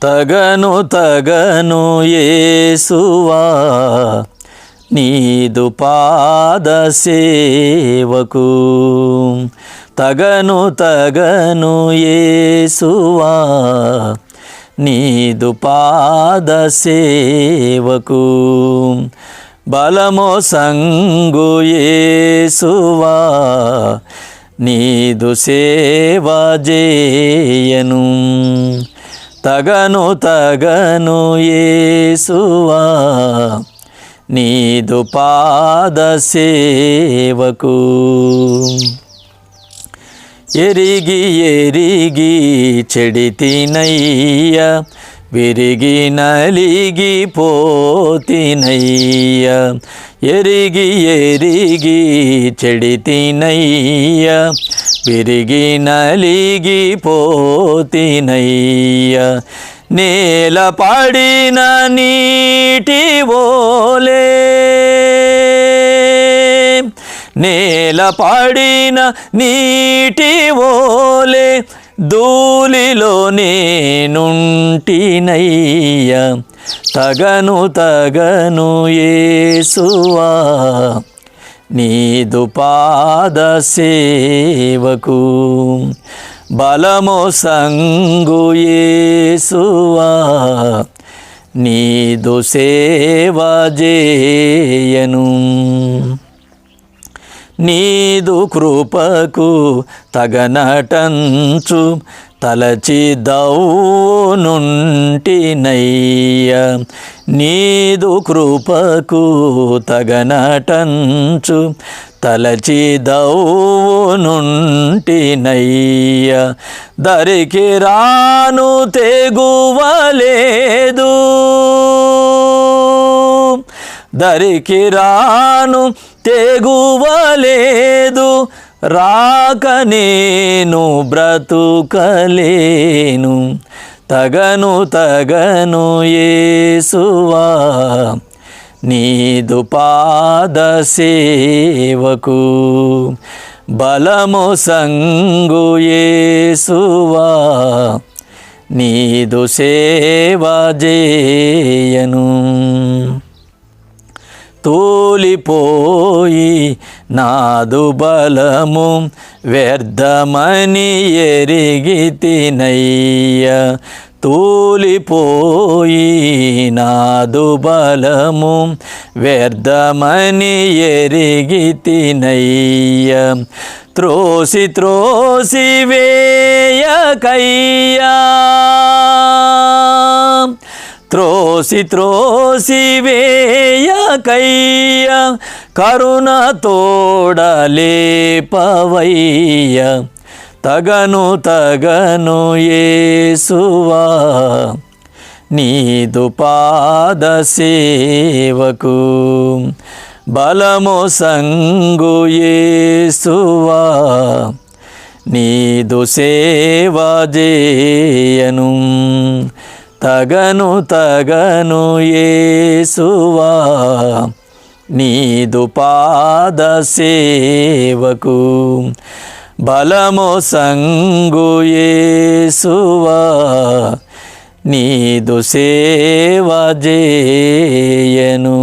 తగను యేసువా నీదు పాద సేవకు, తగను యేసువా నీదు పాద సేవకు, బలమో సంగు యేసువా నీదు సేవ చేయను, తగను యేసువా నీదు పాద సేవకు. ఎరిగి చెడితినయ్య విరిగి నలిగిపోతినయ్య, ఎరిగి చెడితినయ్య విరిగి నలిగిపోతినయ్య, నేల పడిన నీటి ఓలే, నేల పడిన నీటి ఓలే ధూళిలో నేనుంటినయ్య, తగను యేసువా నీదు పాద సేవకు, బలమో సంగు యేసువా నీదు సేవ చేయను, నీదు కృపకు తగనటంచు తలచి దౌనుంటినయ్య, నీదు కృపకు తగనటంచు తలచి దౌనుంటినయ్య, దరికి రాను తెగువలేదు, దరికి రాను తెగువలేదు, రాక నేను బ్రతుకలేను, తగను యేసువా నీదు పాద సేవకు, బలము సంగు యేసువా నీదు సేవ చేయను, తూలిపోయి నాదు బలము వ్యర్థమని ఎరిగితినయ్య, తూలిపోయి నాదు బలము వ్యర్థమని ఎరిగితినయ్య, త్రోసి వేయకయ్యా, త్రోసి వేయకయ్య, కరుణ తోడలేపవయ్య, తగను యేసువా నీదు పాద సేవకు, బలమో సంగు యేసువా నీదు సేవ చేయను, తగను యేసువా నీదు పాద సేవకు, బలమో సంగు యేసువా నీదు సేవ చేయను.